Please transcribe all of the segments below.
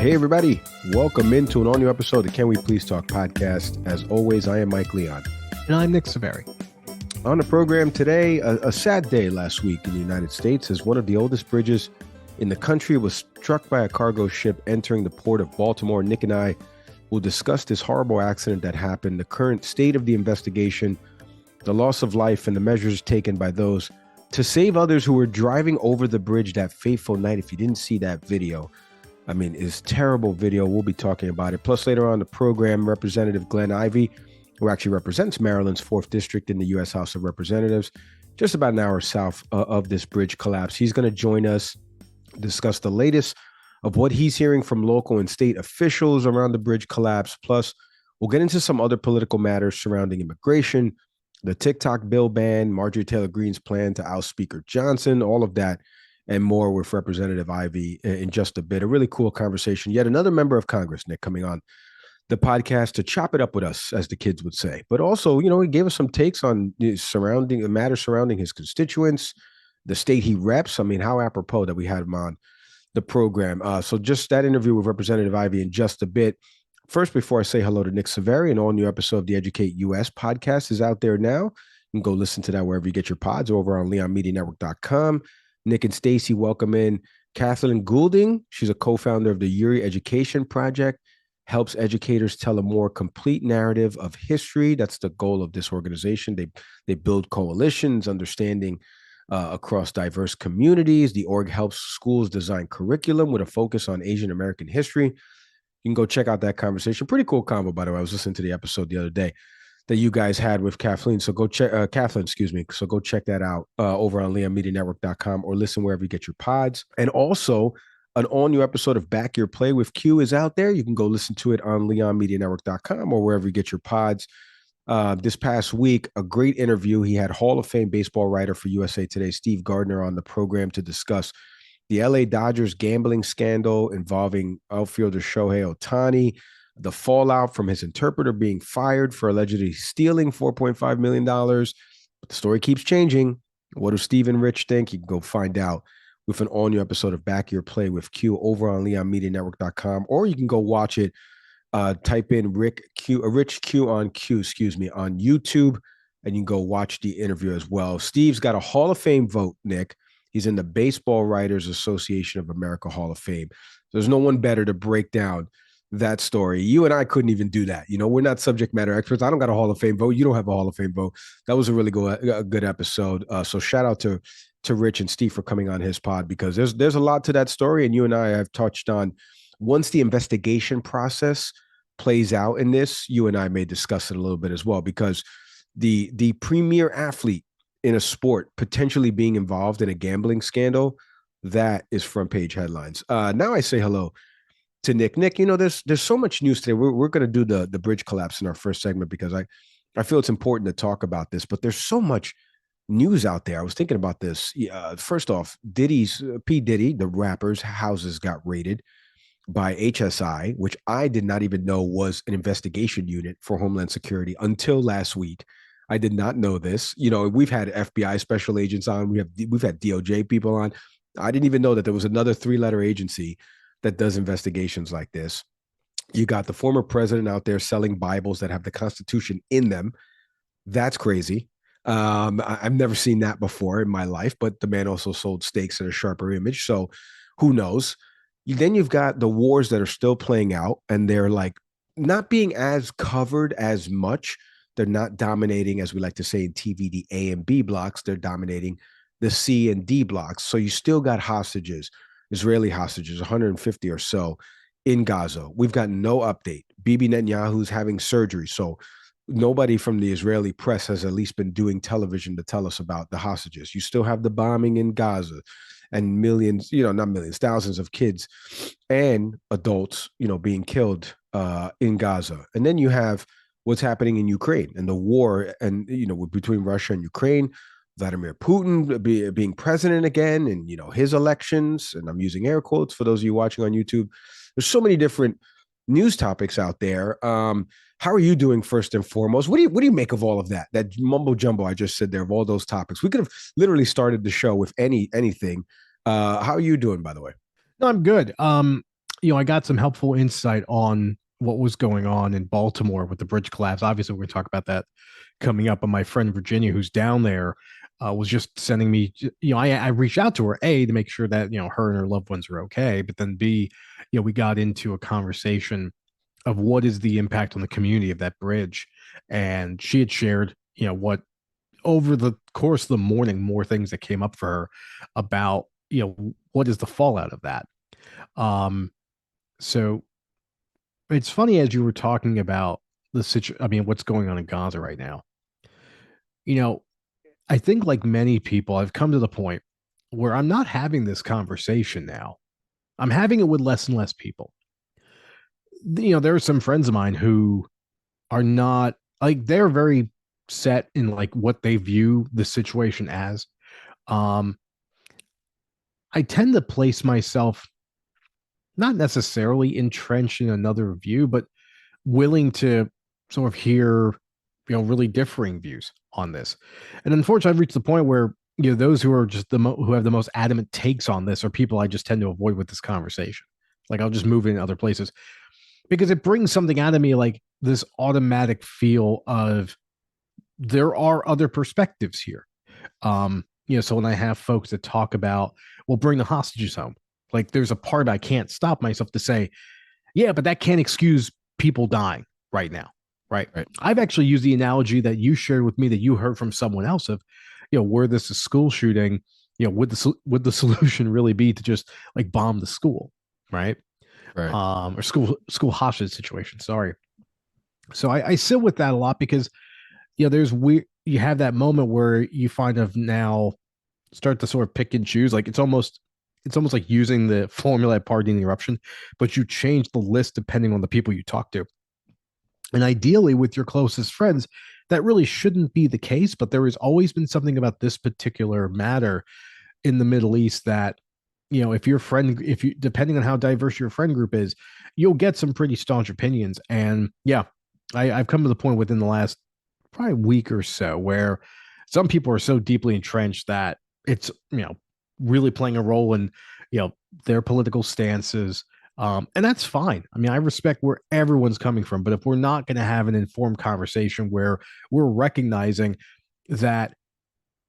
Hey, everybody. Welcome into an all-new episode of the Can We Please Talk podcast. As always, I am Mike Leon. And I'm Nick Severi. On the program today, a sad day last week in the United States as one of the oldest bridges in the country was struck by a cargo ship entering the port of Baltimore. Nick and I will discuss this horrible accident that happened, the current state of the investigation, the loss of life, and the measures taken by those to save others who were driving over the bridge that fateful night. If you didn't see that video, I mean, it's terrible video. We'll be talking about it. Plus, later on the program, Representative Glenn Ivey, who actually represents Maryland's 4th District in the U.S. House of Representatives, just about an hour south of this bridge collapse. He's going to join us, discuss the latest of what he's hearing from local and state officials around the bridge collapse. Plus, we'll get into some other political matters surrounding immigration, the TikTok bill ban, Marjorie Taylor Greene's plan to oust Speaker Johnson, all of that and more with Representative Ivey in just a bit. A really cool conversation. Yet another member of Congress, Nick, coming on the podcast to chop it up with us, as the kids would say. But also, he gave us some takes on the matters surrounding his constituents, the state he reps. I mean, how apropos that we had him on the program. So just that interview with Representative Ivey in just a bit. First, before I say hello to Nick Severi, an all-new episode of the Educate US podcast is out there now. You can go listen to that wherever you get your pods, over on leonmedianetwork.com. Nick and Stacy, welcome in Kathleen Goulding. She's a co-founder of the Uri Education Project, helps educators tell a more complete narrative of history. That's the goal of this organization. They build coalitions, understanding across diverse communities. The org helps schools design curriculum with a focus on Asian American history. You can go check out that conversation. Pretty cool combo, by the way. I was listening to the episode the other day that you guys had with Kathleen. So go check, Kathleen, excuse me. So go check that out over on leonmedianetwork.com or listen wherever you get your pods. And also, an all-new episode of Back Your Play with Q is out there. You can go listen to it on leonmedianetwork.com or wherever you get your pods. This past week, a great interview. He had Hall of Fame baseball writer for USA Today, Steve Gardner, on the program to discuss the LA Dodgers gambling scandal involving outfielder Shohei Ohtani, the fallout from his interpreter being fired for allegedly stealing $4.5 million. But the story keeps changing. What do Steve and Rich think? You can go find out with an all-new episode of Back Your Play with Q over on leonmedianetwork.com, or you can go watch it. Type in Rich Q on YouTube, and you can go watch the interview as well. Steve's got a Hall of Fame vote, Nick. He's in the Baseball Writers Association of America Hall of Fame. There's no one better to break down that story. You and I couldn't even do that. We're not subject matter experts. I don't got a Hall of Fame vote. You don't have a Hall of Fame vote. That was a really good episode. So shout out to Rich and Steve for coming on his pod, because there's a lot to that story. And you and I have touched on, once the investigation process plays out in this, you and I may discuss it a little bit as well, because the premier athlete in a sport potentially being involved in a gambling scandal, that is front page headlines. Now I say hello to Nick. Nick, there's so much news today. We're going to do the bridge collapse in our first segment because I feel it's important to talk about this, but there's so much news out there. I was thinking about this. First off, P. Diddy, the rapper's houses got raided by HSI, which I did not even know was an investigation unit for Homeland Security until last week. I did not know this. We've had FBI special agents on. We've had DOJ people on. I didn't even know that there was another 3-letter agency that does investigations like this. You got the former president out there selling Bibles that have the Constitution in them. That's crazy. I've never seen that before in my life, but the man also sold steaks at a sharper image. So who knows? Then you've got the wars that are still playing out, and they're like not being as covered as much. They're not dominating, as we like to say in TV, the A and B blocks. They're dominating the C and D blocks. So you still got hostages, Israeli hostages, 150 or so in Gaza. We've got no update. Bibi Netanyahu's having surgery. So nobody from the Israeli press has at least been doing television to tell us about the hostages. You still have the bombing in Gaza and millions, not millions, thousands of kids and adults, being killed in Gaza. And then you have what's happening in Ukraine and the war and, between Russia and Ukraine, Vladimir Putin being president again, and, his elections, and I'm using air quotes for those of you watching on YouTube. There's so many different news topics out there. How are you doing first and foremost? What do you make of all of that mumbo jumbo I just said there, of all those topics? We could have literally started the show with anything. How are you doing, by the way? No, I'm good. I got some helpful insight on what was going on in Baltimore with the bridge collapse. Obviously, we're going to talk about that coming up. And my friend Virginia, who's down there, was just sending me. I reached out to her, A, to make sure that her and her loved ones are okay, but then B, we got into a conversation of what is the impact on the community of that bridge, and she had shared, what over the course of the morning, more things that came up for her about what is the fallout of that. Um, so it's funny as you were talking about the situation. I mean, what's going on in Gaza right now. You know, I think like many people, I've come to the point where I'm not having this conversation now. I'm having it with less and less people. There are some friends of mine who are not like they're very set in like what they view the situation as. Um, I tend to place myself not necessarily entrenched in another view, but willing to sort of hear, really differing views on this. And unfortunately, I've reached the point where those who are just who have the most adamant takes on this are people I just tend to avoid with this conversation. Like I'll just move in other places because it brings something out of me like this automatic feel of there are other perspectives here. So when I have folks that talk about, well, bring the hostages home, like there's a part I can't stop myself to say, yeah, but that can't excuse people dying right now. Right. Right. I've actually used the analogy that you shared with me that you heard from someone else of, were this a school shooting, would the solution really be to just like bomb the school, right? Right. Or school hostage situation. Sorry. So I sit with that a lot because there's you have that moment where you find of now start to sort of pick and choose. Like it's almost like using the formula at party interruption, but you change the list depending on the people you talk to. And ideally, with your closest friends, that really shouldn't be the case. But there has always been something about this particular matter in the Middle East that, if you, depending on how diverse your friend group is, you'll get some pretty staunch opinions. And yeah, I've come to the point within the last probably week or so where some people are so deeply entrenched that it's really playing a role in their political stances, and that's fine. I mean, I respect where everyone's coming from, but if we're not going to have an informed conversation where we're recognizing that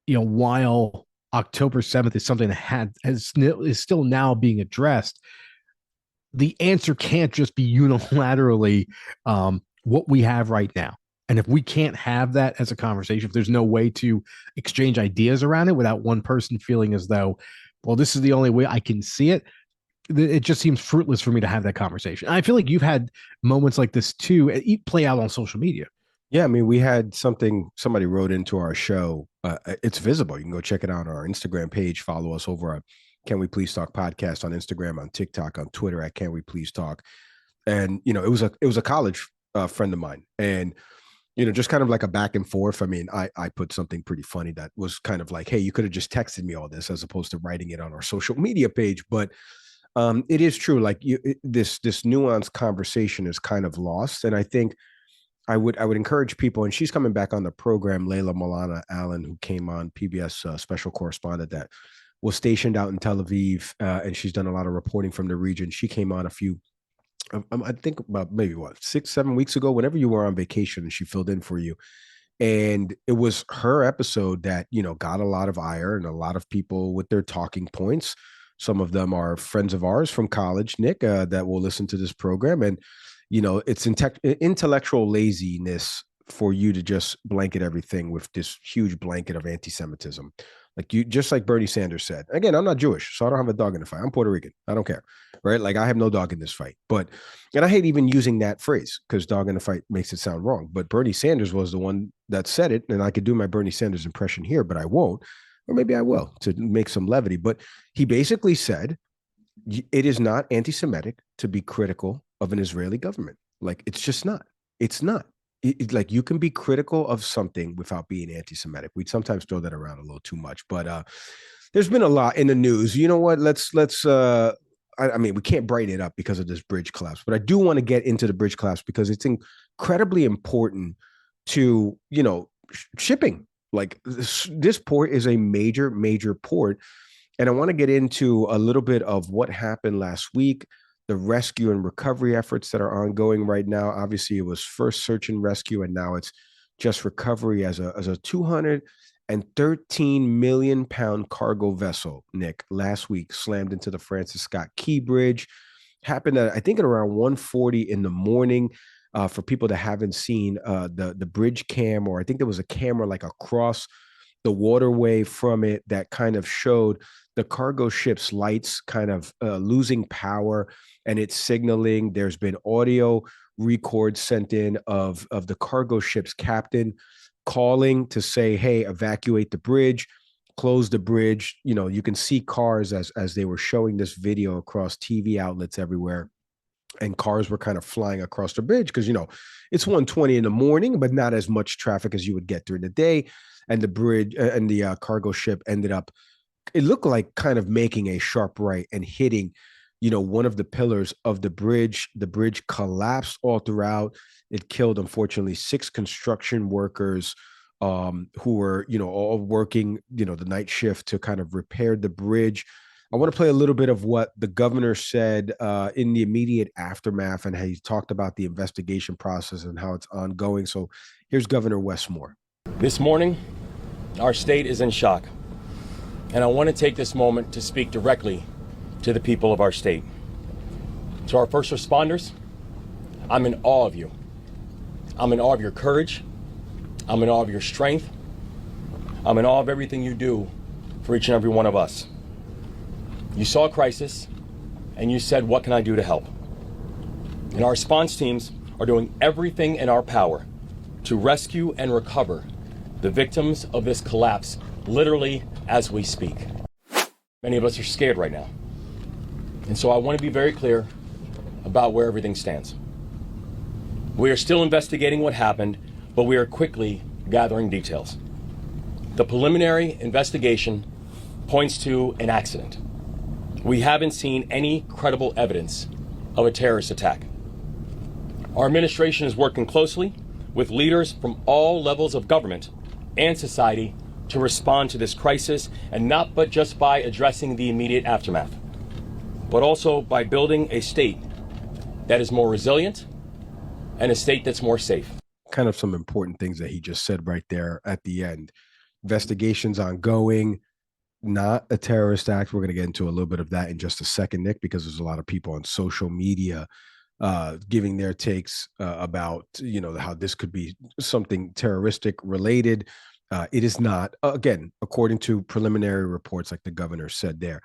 while October 7th is something that is still now being addressed, the answer can't just be unilaterally what we have right now. And if we can't have that as a conversation, if there's no way to exchange ideas around it without one person feeling as though, well, this is the only way I can see it, it just seems fruitless for me to have that conversation. And I feel like you've had moments like this too, play out on social media. Yeah, I mean, we had somebody wrote into our show. It's visible. You can go check it out on our Instagram page. Follow us over at Can We Please Talk podcast on Instagram, on TikTok, on Twitter at Can We Please Talk. And it was a college friend of mine, and just kind of like a back and forth. I mean, I put something pretty funny that was kind of like, hey, you could have just texted me all this as opposed to writing it on our social media page. But it is true. Like this nuanced conversation is kind of lost, and I think I would encourage people, and she's coming back on the program, Layla Milana Allen, who came on PBS special correspondent that was stationed out in Tel Aviv, and she's done a lot of reporting from the region. She came on I think about maybe 6-7 weeks ago, whenever you were on vacation, and she filled in for you. And it was her episode that, got a lot of ire and a lot of people with their talking points. Some of them are friends of ours from college, Nick, that will listen to this program. And, it's intellectual laziness for you to just blanket everything with this huge blanket of anti-Semitism. Like just like Bernie Sanders said, again, I'm not Jewish, so I don't have a dog in the fight. I'm Puerto Rican. I don't care. Right. Like I have no dog in this fight. And I hate even using that phrase because dog in the fight makes it sound wrong. But Bernie Sanders was the one that said it. And I could do my Bernie Sanders impression here, but I won't. Or maybe I will to make some levity. But he basically said it is not anti-Semitic to be critical of an Israeli government. Like it's just not. It's not. Like you can be critical of something without being anti-Semitic. We sometimes throw that around a little too much, but there's been a lot in the news. You know what? I mean, we can't brighten it up because of this bridge collapse, but I do want to get into the bridge collapse because it's incredibly important to, shipping. Like this port is a major, major port. And I want to get into a little bit of what happened last week, the rescue and recovery efforts that are ongoing right now. Obviously, it was first search and rescue, and now it's just recovery as a 213 million pound cargo vessel, Nick, last week slammed into the Francis Scott Key Bridge. Happened at, I think, at around 1:40 in the morning. For people that haven't seen the bridge cam, or I think there was a camera like across the waterway from it that kind of showed the cargo ship's lights kind of losing power, and it's signaling. There's been audio records sent in of the cargo ship's captain calling to say, hey, evacuate the bridge, close the bridge. You know, you can see cars as they were showing this video across TV outlets everywhere, and cars were kind of flying across the bridge because, you know, it's 1:20 in the morning, but not as much traffic as you would get during the day. And the bridge and the cargo ship ended up, it looked like kind of making a sharp right and hitting, you know, one of the pillars of the bridge. The bridge collapsed all throughout. It killed, unfortunately, 6 construction workers who were, you know, all working, you know, the night shift to kind of repair the bridge. I want to play a little bit of what the governor said in the immediate aftermath, and how he talked about the investigation process and how it's ongoing. So here's Governor Wes Moore. This morning, our state is in shock, and I want to take this moment to speak directly to the people of our state. To our first responders, I'm in awe of you. I'm in awe of your courage. I'm in awe of your strength. I'm in awe of everything you do for each and every one of us. You saw a crisis, and you said, what can I do to help? And our response teams are doing everything in our power to rescue and recover the victims of this collapse, literally as we speak. Many of us are scared right now. And so I want to be very clear about where everything stands. We are still investigating what happened, but we are quickly gathering details. The preliminary investigation points to an accident. We haven't seen any credible evidence of a terrorist attack. Our administration is working closely with leaders from all levels of government and society to respond to this crisis, and not but just by addressing the immediate aftermath, but also by building a state that is more resilient and a state that's more safe. Kind of some important things that he just said right there at the end. Investigations ongoing, not a terrorist act. We're going to get into a little bit of that in just a second, Nick, because there's a lot of people on social media giving their takes about, you know, how this could be something terroristic related. It is not, again, according to preliminary reports, like the governor said there.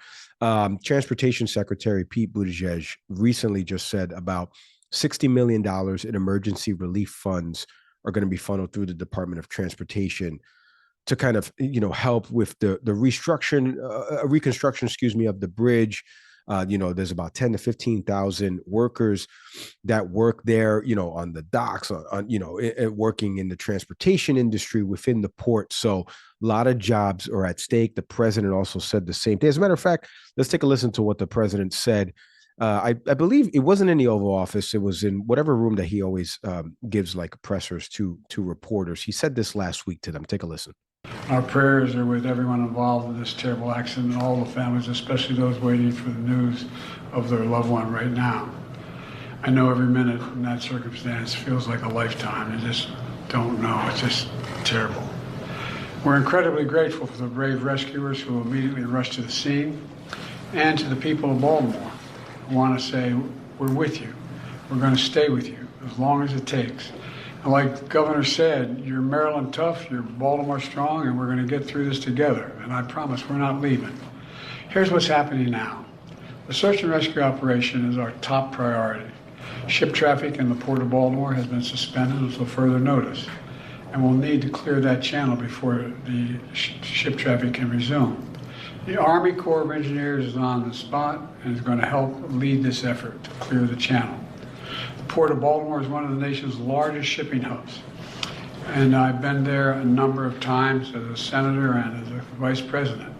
Transportation Secretary Pete Buttigieg recently just said about $60 million in emergency relief funds are going to be funneled through the Department of Transportation to kind of, you know, help with the reconstruction, of the bridge. You know, there's about 10 to 15,000 workers that work there, you know, on the docks, you know, working in the transportation industry within the port. So a lot of jobs are at stake. The president also said the same thing. As a matter of fact, let's take a listen to what the president said. I believe it wasn't in the Oval Office. It was in whatever room that he always gives like pressers to reporters. He said this last week to them. Take a listen. Our prayers are with everyone involved in this terrible accident, and all the families, especially those waiting for the news of their loved one right now. I know every minute in that circumstance feels like a lifetime. I just don't know. It's just terrible. We're incredibly grateful for the brave rescuers who immediately rushed to the scene, and to the people of Baltimore. I want to say we're with you. We're going to stay with you as long as it takes. And like the governor said, you're Maryland tough, you're Baltimore strong, and we're going to get through this together. And I promise we're not leaving. Here's what's happening now. The search and rescue operation is our top priority. Ship traffic in the Port of Baltimore has been suspended until further notice, and we'll need to clear that channel before the ship traffic can resume. The Army Corps of Engineers is on the spot and is going to help lead this effort to clear the channel. The Port of Baltimore is one of the nation's largest shipping hubs, and I've been there a number of times as a senator and as a vice president.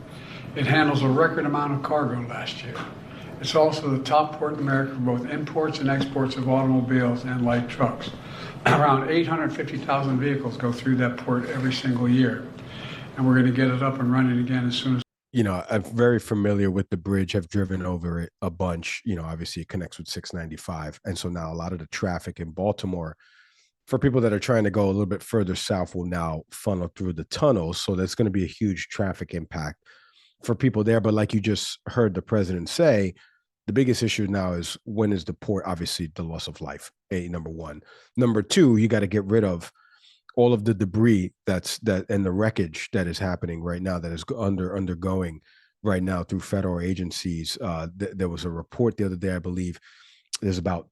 It handles a record amount of cargo last year. It's also the top port in America for both imports and exports of automobiles and light trucks. Around 850,000 vehicles go through that port every single year, and we're going to get it up and running again as soon as I'm very familiar with the bridge, have driven over it a bunch. Obviously it connects with 695. And so now a lot of the traffic in Baltimore for people that are trying to go a little bit further south will now funnel through the tunnels. So that's going to be a huge traffic impact for people there. But like you just heard the president say, the biggest issue now is when is the port, obviously the loss of life, number one. Number two, you got to get rid of all of the debris and the wreckage that is happening right now, that is undergoing right now through federal agencies. There was a report the other day, I believe there's about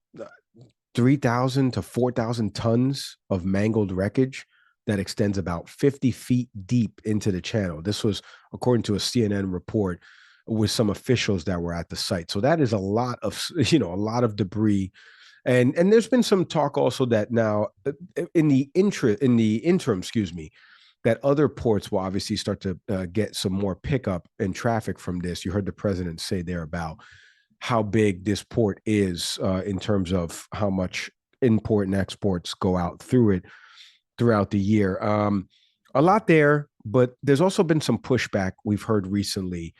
3,000 to 4,000 tons of mangled wreckage that extends about 50 feet deep into the channel. This was according to a CNN report with some officials that were at the site. So that is a lot of debris. And there's been some talk also that now in the interim, that other ports will obviously start to get some more pickup and traffic from this. You heard the president say there about how big this port is in terms of how much import and exports go out through it throughout the year. A lot there, but there's also been some pushback we've heard recently.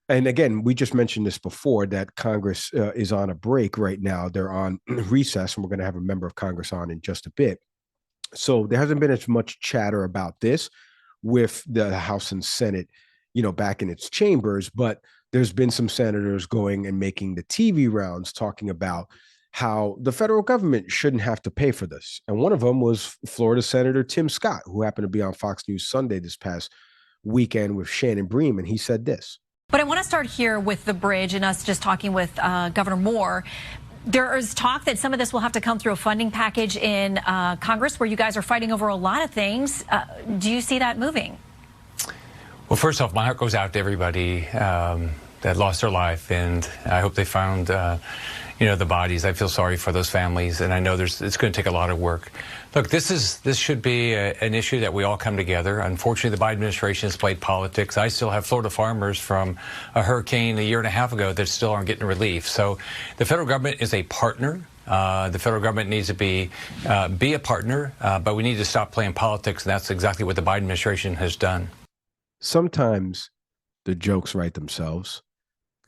And again, we just mentioned this before, that Congress is on a break right now. They're on recess, and we're going to have a member of Congress on in just a bit. So there hasn't been as much chatter about this with the House and Senate, back in its chambers, but there's been some senators going and making the TV rounds talking about how the federal government shouldn't have to pay for this. And one of them was Florida Senator Tim Scott, who happened to be on Fox News Sunday this past weekend with Shannon Bream, and he said this. But I want to start here with the bridge and us just talking with Governor Moore. There is talk that some of this will have to come through a funding package in Congress, where you guys are fighting over a lot of things. Do you see that moving? Well, first off, my heart goes out to everybody that lost their life, and I hope they found, the bodies. I feel sorry for those families, and I know it's going to take a lot of work. Look, this should be an issue that we all come together. Unfortunately, the Biden administration has played politics. I still have Florida farmers from a hurricane a year and a half ago that still aren't getting relief. So the federal government is a partner. The federal government needs to be a partner, but we need to stop playing politics, and that's exactly what the Biden administration has done. Sometimes the jokes write themselves.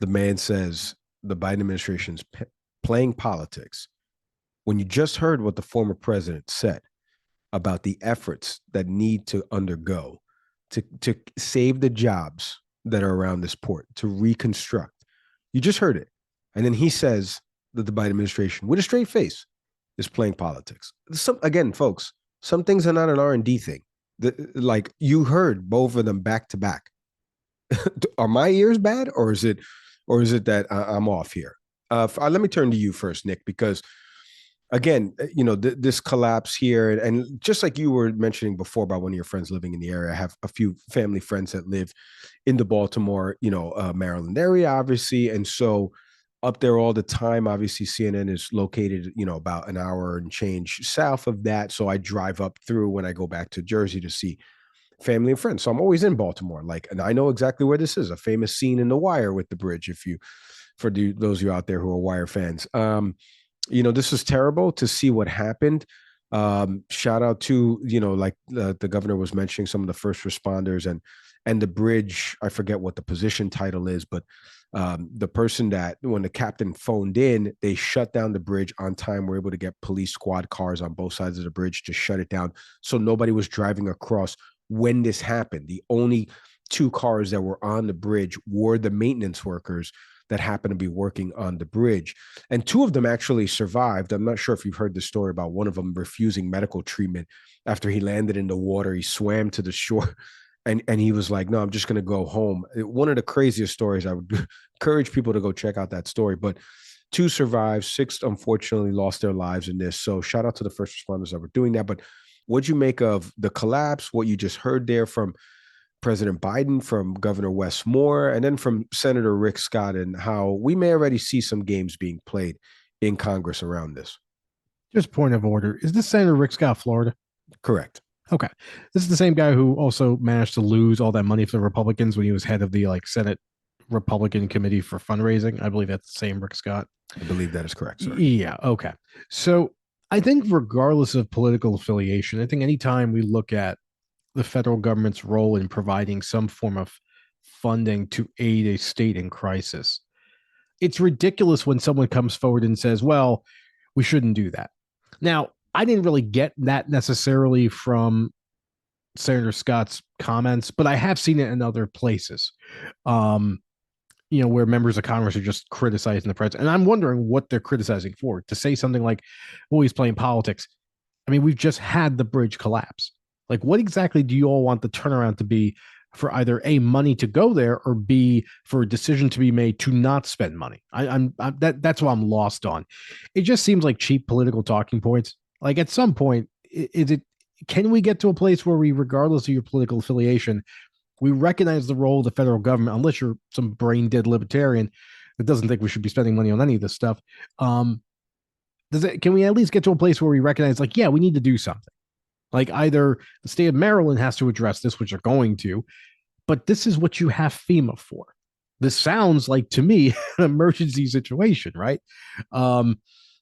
The man says the Biden administration's playing politics. When you just heard what the former president said about the efforts that need to undergo to save the jobs that are around this port, to reconstruct, you just heard it. And then he says that the Biden administration, with a straight face, is playing politics. Again, folks, some things are not an R&D thing. Like you heard both of them back to back. Are my ears bad, or is it that I'm off here? Let me turn to you first, Nick, because again, this collapse here, and just like you were mentioning before about one of your friends living in the area, I have a few family friends that live in the Baltimore, Maryland area, obviously, and so up there all the time. Obviously, CNN is located, about an hour and change south of that. So I drive up through when I go back to Jersey to see family and friends. So I'm always in Baltimore, and I know exactly where this is, a famous scene in The Wire with the bridge. For those of you out there who are Wire fans, this is terrible to see what happened. Shout out to, the governor was mentioning some of the first responders and the bridge. I forget what the position title is, but the person that when the captain phoned in, they shut down the bridge on time. We're able to get police squad cars on both sides of the bridge to shut it down. So nobody was driving across when this happened. The only two cars that were on the bridge were the maintenance workers that happened to be working on the bridge. And two of them actually survived. I'm not sure if you've heard the story about one of them refusing medical treatment after he landed in the water. He swam to the shore and he was like, no, I'm just going to go home. One of the craziest stories. I would encourage people to go check out that story. But two survived, six unfortunately lost their lives in this. So shout out to the first responders that were doing that. But what'd you make of the collapse, what you just heard there from President Biden, from Governor Wes Moore, and then from Senator Rick Scott, and how we may already see some games being played in Congress around this? Just point of order. Is this Senator Rick Scott, Florida? Correct. Okay. This is the same guy who also managed to lose all that money for the Republicans when he was head of the Senate Republican Committee for Fundraising. I believe that's the same Rick Scott. I believe that is correct, sir. Yeah. Okay. So I think regardless of political affiliation, I think anytime we look at the federal government's role in providing some form of funding to aid a state in crisis. It's ridiculous when someone comes forward and says, well, we shouldn't do that. Now, I didn't really get that necessarily from Senator Scott's comments, but I have seen it in other places, where members of Congress are just criticizing the president. And I'm wondering what they're criticizing for. To say something like, well, he's playing politics. I mean, we've just had the bridge collapse. Like, what exactly do you all want the turnaround to be for either A, money to go there, or B, for a decision to be made to not spend money? That's what I'm lost on. It just seems like cheap political talking points. Like, at some point, can we get to a place where we, regardless of your political affiliation, we recognize the role of the federal government, unless you're some brain dead libertarian that doesn't think we should be spending money on any of this stuff? Can we at least get to a place where we recognize, like, yeah, we need to do something? Like, either the state of Maryland has to address this, which they're going to, but this is what you have FEMA for. This sounds like, to me, an emergency situation, right? So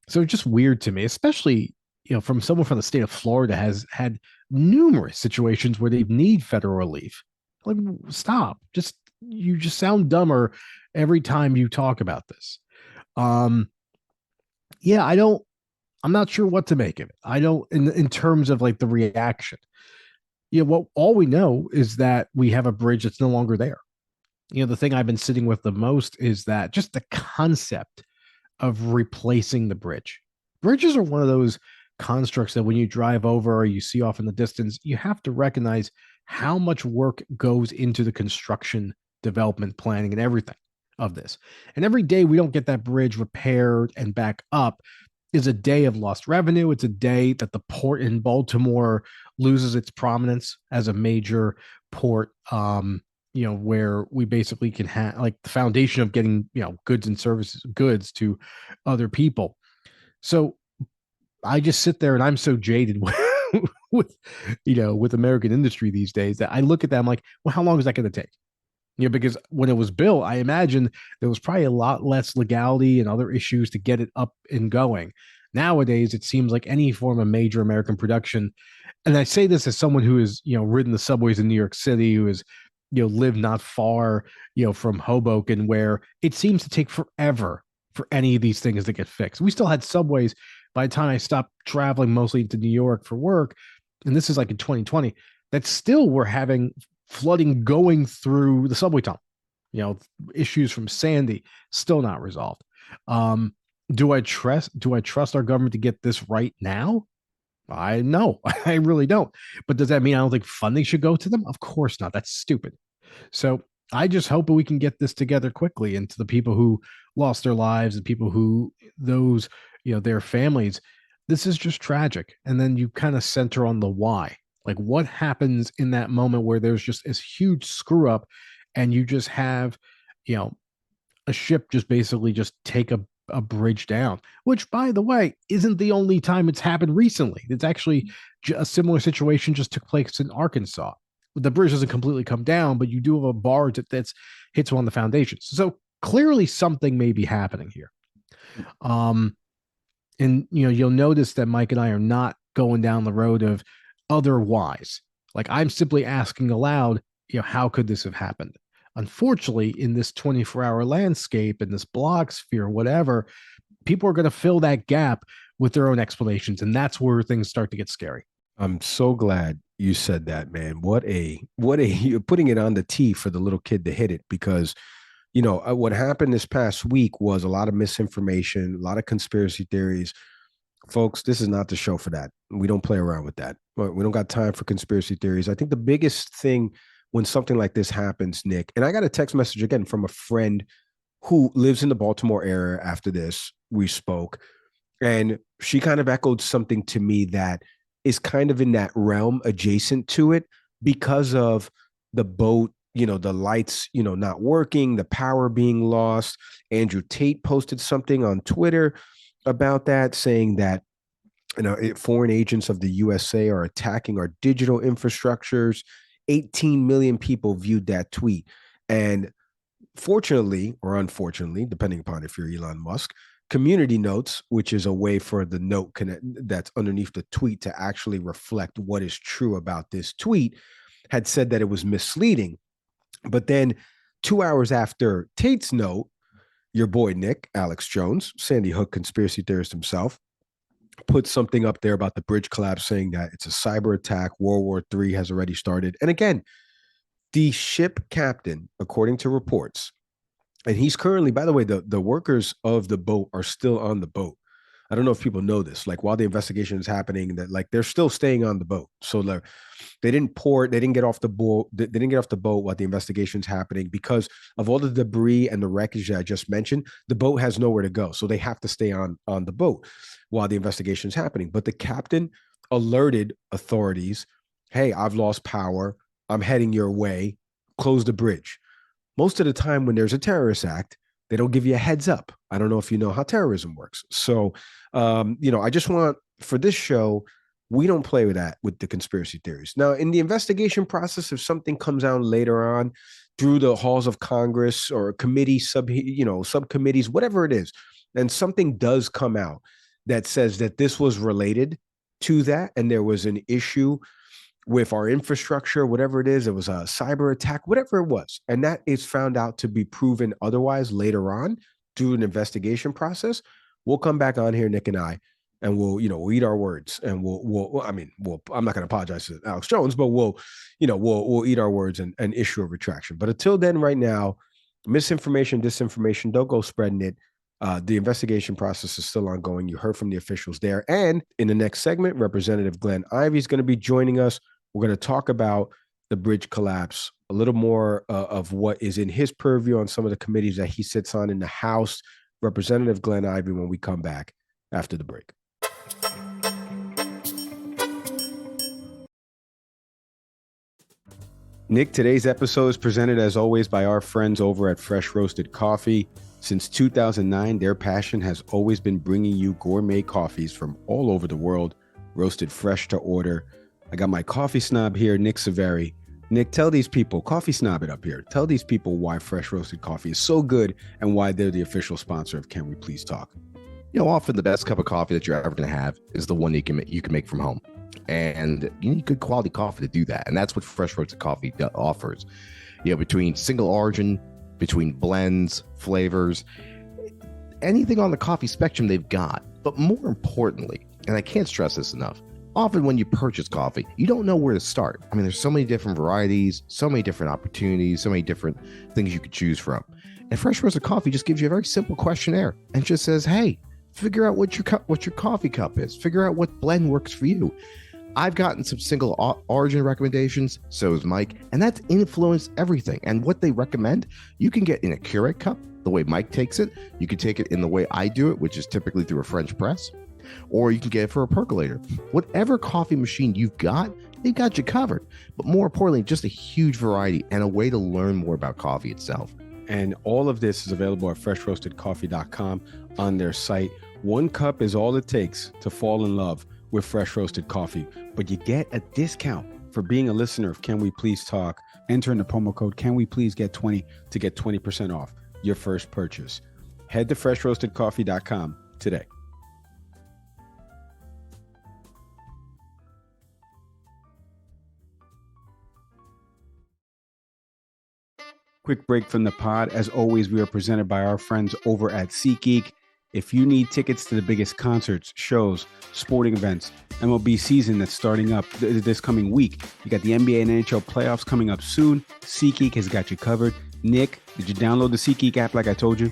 it's just weird to me, especially, from someone from the state of Florida has had numerous situations where they need federal relief. Like, stop. You just sound dumber every time you talk about this. I'm not sure what to make of it. I don't, in terms of like the reaction. All we know is that we have a bridge that's no longer there. The thing I've been sitting with the most is that just the concept of replacing the bridge. Bridges are one of those constructs that when you drive over or you see off in the distance, you have to recognize how much work goes into the construction, development, planning, and everything of this. And every day we don't get that bridge repaired and back up is a day of lost revenue. It's a day that the port in Baltimore loses its prominence as a major port, where we basically can have like the foundation of getting, goods and services, goods to other people. So I just sit there and I'm so jaded with American industry these days that I look at that, I'm like, well, how long is that going to take? Because when it was built, I imagine there was probably a lot less legality and other issues to get it up and going. Nowadays, it seems like any form of major American production, and I say this as someone who has, ridden the subways in New York City, who has, lived not far, from Hoboken, where it seems to take forever for any of these things to get fixed. We still had subways by the time I stopped traveling mostly to New York for work, and this is like in 2020, that still were having flooding going through the subway tunnel. Issues from Sandy still not resolved. Do I trust our government to get this right now? I know. I really don't. But does that mean I don't think funding should go to them? Of course not. That's stupid. So I just hope we can get this together quickly, and to the people who lost their lives and people who their families, this is just tragic. And then you kind of center on the why. Like, what happens in that moment where there's just this huge screw up and you just have, a ship just basically just take a bridge down, which, by the way, isn't the only time it's happened recently. It's actually a similar situation just took place in Arkansas. The bridge doesn't completely come down, but you do have a barge that's hits on the foundations. So clearly something may be happening here. And you'll notice that Mike and I are not going down the road of otherwise. Like, I'm simply asking aloud, how could this have happened? Unfortunately, in this 24-hour landscape, in this blog sphere, whatever, people are going to fill that gap with their own explanations. And that's where things start to get scary. I'm so glad you said that, man. You're putting it on the tee for the little kid to hit it, because, what happened this past week was a lot of misinformation, a lot of conspiracy theories. Folks, this is not the show for that. We don't play around with that. We don't got time for conspiracy theories. I think the biggest thing when something like this happens, Nick, and I got a text message again from a friend who lives in the Baltimore area after this, we spoke, and she kind of echoed something to me that is kind of in that realm adjacent to it, because of the boat, the lights, not working, the power being lost. Andrew Tate posted something on Twitter about that, saying that foreign agents of the USA are attacking our digital infrastructures. 18 million people viewed that tweet. And fortunately or unfortunately, depending upon if you're Elon Musk, community notes, which is a way for the note that's underneath the tweet to actually reflect what is true about this tweet, had said that it was misleading. But then 2 hours after Tate's note, your boy Nick, Alex Jones, Sandy Hook conspiracy theorist himself, put something up there about the bridge collapse, saying that it's a cyber attack. World War III has already started. And again, the ship captain, according to reports, and he's currently, by the way, the workers of the boat are still on the boat. I don't know if people know this. Like, while the investigation is happening, that like they're still staying on the boat. So like, they didn't get off the boat. They didn't get off the boat while the investigation's happening because of all the debris and the wreckage that I just mentioned. The boat has nowhere to go, so they have to stay on the boat while the investigation's happening. But the captain alerted authorities, "Hey, I've lost power. I'm heading your way. Close the bridge." Most of the time when there's a terrorist act, they don't give you a heads up. I don't know if you know how terrorism works. So, I just want, for this show, we don't play with that, with the conspiracy theories. Now, in the investigation process, if something comes out later on through the halls of Congress or committee subcommittees, whatever it is, and something does come out that says that this was related to that and there was an issue with our infrastructure, whatever it is, it was a cyber attack, whatever it was, and that is found out to be proven otherwise later on through an investigation process, we'll come back on here, Nick and I, and we'll eat our words, and I'm not going to apologize to Alex Jones, but we'll eat our words and issue a retraction. But until then, right now, misinformation, disinformation, don't go spreading it. The investigation process is still ongoing. You heard from the officials there. And in the next segment, Representative Glenn Ivey is going to be joining us. We're going to talk about the bridge collapse, a little more of what is in his purview on some of the committees that he sits on in the House. Representative Glenn Ivey when we come back after the break. Nick, today's episode is presented as always by our friends over at Fresh Roasted Coffee. Since 2009, their passion has always been bringing you gourmet coffees from all over the world, roasted fresh to order. I got my coffee snob here, Nick Severi. Nick, tell these people, coffee snob it up here. Tell these people why Fresh Roasted Coffee is so good and why they're the official sponsor of Can We Please Talk. Often the best cup of coffee that you're ever going to have is the one you can make from home. And you need good quality coffee to do that. And that's what Fresh Roasted Coffee offers. Between single origin, between blends, flavors, anything on the coffee spectrum they've got. But more importantly, and I can't stress this enough, often when you purchase coffee, you don't know where to start. I mean, there's so many different varieties, so many different opportunities, so many different things you could choose from. And Fresh Roasted Coffee just gives you a very simple questionnaire and just says, hey, figure out what your coffee cup is. Figure out what blend works for you. I've gotten some single origin recommendations, so has Mike, and that's influenced everything. And what they recommend, you can get in a Keurig cup, the way Mike takes it. You can take it in the way I do it, which is typically through a French press, or you can get it for a percolator. Whatever coffee machine you've got, they've got you covered. But more importantly, just a huge variety and a way to learn more about coffee itself. And all of this is available at freshroastedcoffee.com on their site. 1 cup is all it takes to fall in love with Fresh Roasted Coffee, but you get a discount for being a listener of Can We Please Talk. Enter in the promo code Can We Please Get 20 to get 20% off your first purchase. Head to freshroastedcoffee.com today. Quick break from the pod. As always, we are presented by our friends over at SeatGeek. If you need tickets to the biggest concerts, shows, sporting events, MLB season that's starting up this coming week, you got the NBA and NHL playoffs coming up soon, SeatGeek has got you covered. Nick, did you download the SeatGeek app like I told you?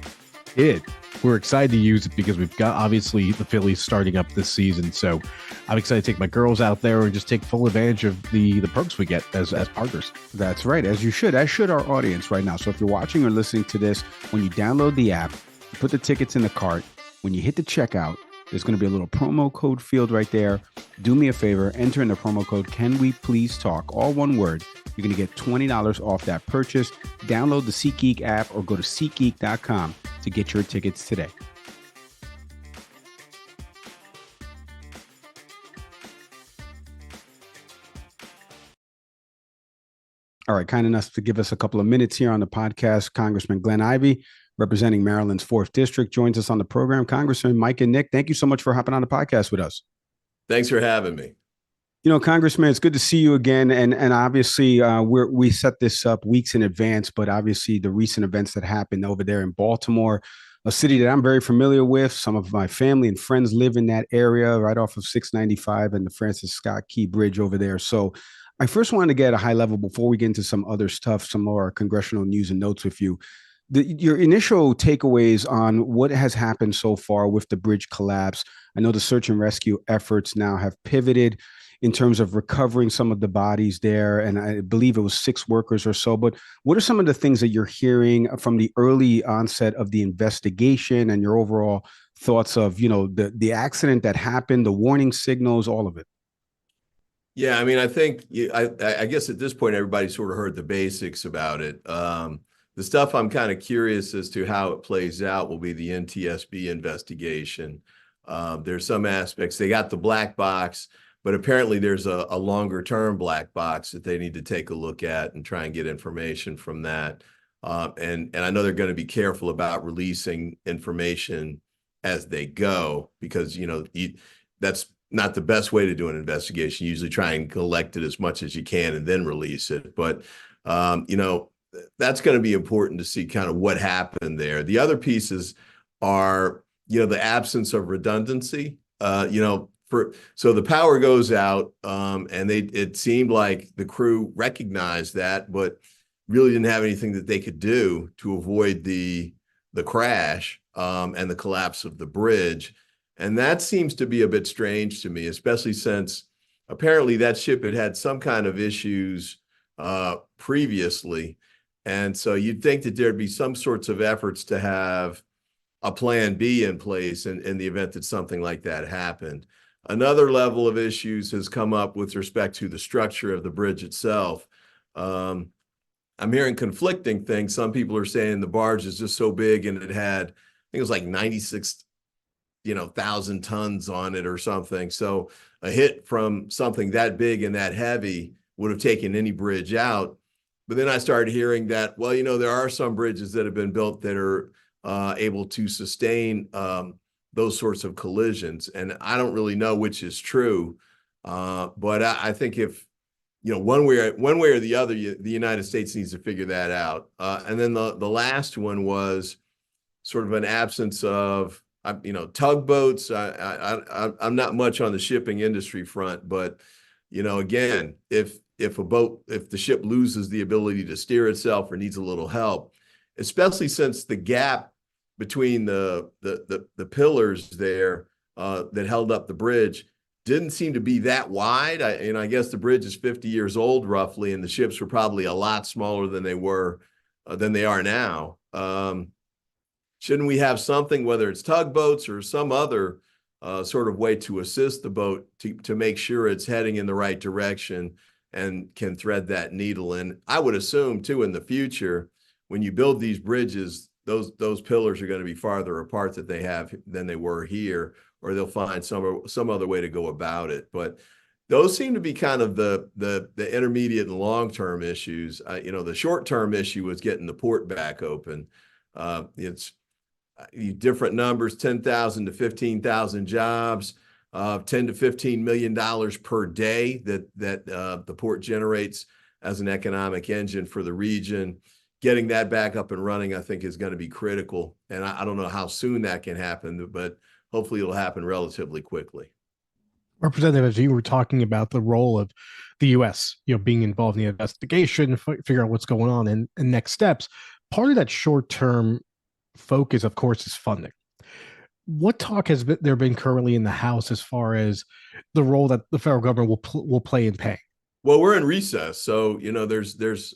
We're excited to use it because we've got obviously the Phillies starting up this season. So I'm excited to take my girls out there and just take full advantage of the perks we get as partners. That's right, as you should, as should our audience right now. So if you're watching or listening to this, when you download the app, you put the tickets in the cart. When you hit the checkout, there's going to be a little promo code field right there. Do me a favor, enter in the promo code Can We Please Talk, all one word. You're going to get $20 off that purchase. Download the SeatGeek app or go to SeatGeek.com to get your tickets today. All right, kind enough to give us a couple of minutes here on the podcast, Congressman Glenn Ivey, representing Maryland's 4th District, joins us on the program. Congressman Mike and Nick, thank you so much for hopping on the podcast with us. Thanks for having me. Congressman, it's good to see you again. And obviously, we set this up weeks in advance, but obviously the recent events that happened over there in Baltimore, a city that I'm very familiar with. Some of my family and friends live in that area, right off of 695 and the Francis Scott Key Bridge over there. So I first wanted to get a high level before we get into some other stuff, some more congressional news and notes with you. Your initial takeaways on what has happened so far with the bridge collapse. I know the search and rescue efforts now have pivoted in terms of recovering some of the bodies there. And I believe it was 6 workers or so. But what are some of the things that you're hearing from the early onset of the investigation and your overall thoughts of, the accident that happened, the warning signals, all of it? Yeah, I mean, I think I guess at this point everybody sort of heard the basics about it. The stuff I'm kind of curious as to how it plays out will be the NTSB investigation. There's some aspects. They got the black box, but apparently there's a longer term black box that they need to take a look at and try and get information from that. And I know they're going to be careful about releasing information as they go because, that's not the best way to do an investigation. You usually try and collect it as much as you can and then release it. But, that's going to be important to see kind of what happened there. The other pieces are, the absence of redundancy. So the power goes out, and it seemed like the crew recognized that, but really didn't have anything that they could do to avoid the crash and the collapse of the bridge. And that seems to be a bit strange to me, especially since apparently that ship had some kind of issues previously. And so you'd think that there'd be some sorts of efforts to have a plan B in place in the event that something like that happened. Another level of issues has come up with respect to the structure of the bridge itself. I'm hearing conflicting things. Some people are saying the barge is just so big and it had, I think it was like 96,000 tons on it or something. So a hit from something that big and that heavy would have taken any bridge out. But then I started hearing that, well, there are some bridges that have been built that are able to sustain those sorts of collisions. And I don't really know which is true. But I think if, one way or the other, the United States needs to figure that out. And then the last one was sort of an absence of, tugboats. I'm not much on the shipping industry front, but, again, if the ship loses the ability to steer itself or needs a little help, especially since the gap between the pillars there that held up the bridge didn't seem to be that wide. I guess the bridge is 50 years old roughly, and the ships were probably a lot smaller than they are now. Shouldn't we have something, whether it's tugboats or some other sort of way to assist the boat to make sure it's heading in the right direction and can thread that needle? And I would assume too, in the future, when you build these bridges, those pillars are going to be farther apart than they were here, or they'll find some other way to go about it. But those seem to be kind of the intermediate and long-term issues. The short-term issue was getting the port back open. It's different numbers, 10,000 to 15,000 jobs, $10 to $15 million per day that the port generates as an economic engine for the region. Getting that back up and running, I think, is going to be critical. And I don't know how soon that can happen, but hopefully it'll happen relatively quickly. Representative, as you were talking about the role of the U.S., being involved in the investigation, figure out what's going on and next steps, part of that short-term focus, of course, is funding. What talk has there been currently in the House as far as the role that the federal government will play in paying? Well, we're in recess, so there's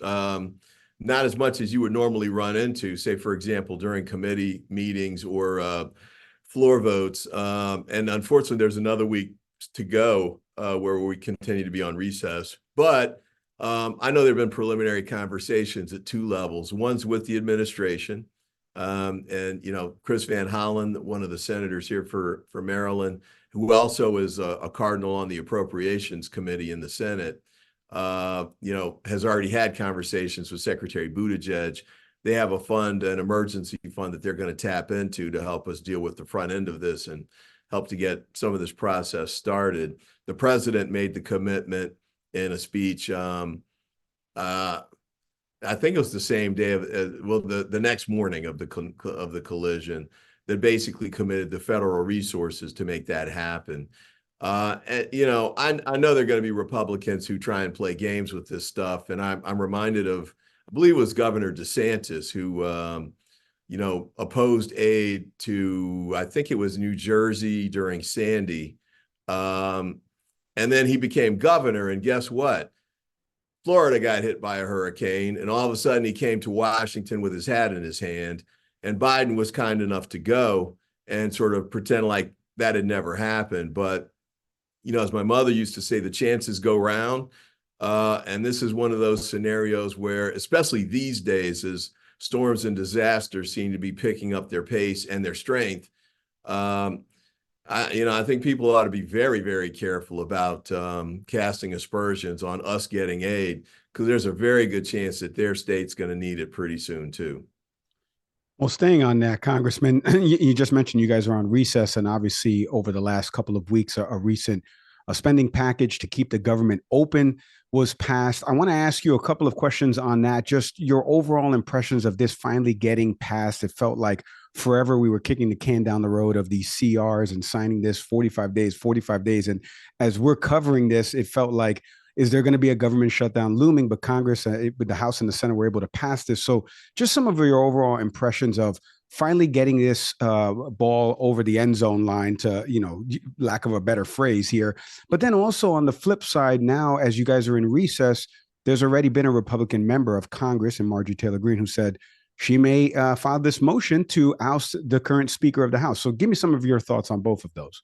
not as much as you would normally run into, say, for example, during committee meetings or floor votes. And unfortunately, there's another week to go where we continue to be on recess. But I know there have been preliminary conversations at 2 levels. One's with the administration. And Chris Van Hollen, one of the senators here for Maryland, who also is a cardinal on the Appropriations Committee in the Senate, has already had conversations with Secretary Buttigieg. They have an emergency fund that they're going to tap into to help us deal with the front end of this and helped to get some of this process started. The president made the commitment in a speech. I think it was the same day of the next morning of the collision, that basically committed the federal resources to make that happen. And, I know there are going to be Republicans who try and play games with this stuff, and I'm reminded of, I believe it was Governor DeSantis who opposed aid to, I think it was New Jersey during Sandy, and then he became governor, and guess what? Florida got hit by a hurricane, and all of a sudden he came to Washington with his hat in his hand, and Biden was kind enough to go and sort of pretend like that had never happened. But, as my mother used to say, the chances go round. And this is one of those scenarios where, especially these days, as storms and disasters seem to be picking up their pace and their strength, I think people ought to be very, very careful about casting aspersions on us getting aid, because there's a very good chance that their state's going to need it pretty soon too. Well, staying on that, Congressman, you just mentioned you guys are on recess, and obviously over the last couple of weeks, a recent spending package to keep the government open was passed. I want to ask you a couple of questions on that, just your overall impressions of this finally getting passed. It felt like forever we were kicking the can down the road of these CRs and signing this 45 days. And as we're covering this, it felt like, is there going to be a government shutdown looming? But Congress, with the House and the Senate, were able to pass this. So just some of your overall impressions of finally getting this ball over the end zone line, to, lack of a better phrase here. But then also on the flip side, now, as you guys are in recess, there's already been a Republican member of Congress, and Marjorie Taylor Greene, who said she may file this motion to oust the current Speaker of the House. So give me some of your thoughts on both of those.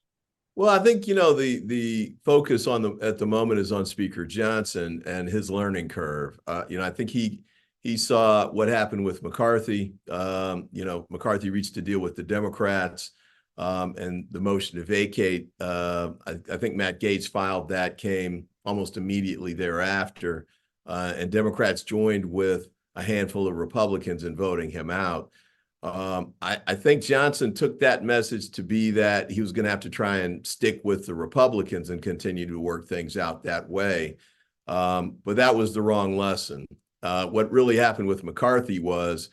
Well, I think, the focus at the moment is on Speaker Johnson and his learning curve. I think he saw what happened with McCarthy. McCarthy reached a deal with the Democrats, and the motion to vacate. I think Matt Gaetz filed that, came almost immediately thereafter, and Democrats joined with a handful of Republicans in voting him out. I think Johnson took that message to be that he was going to have to try and stick with the Republicans and continue to work things out that way. But that was the wrong lesson. What really happened with McCarthy was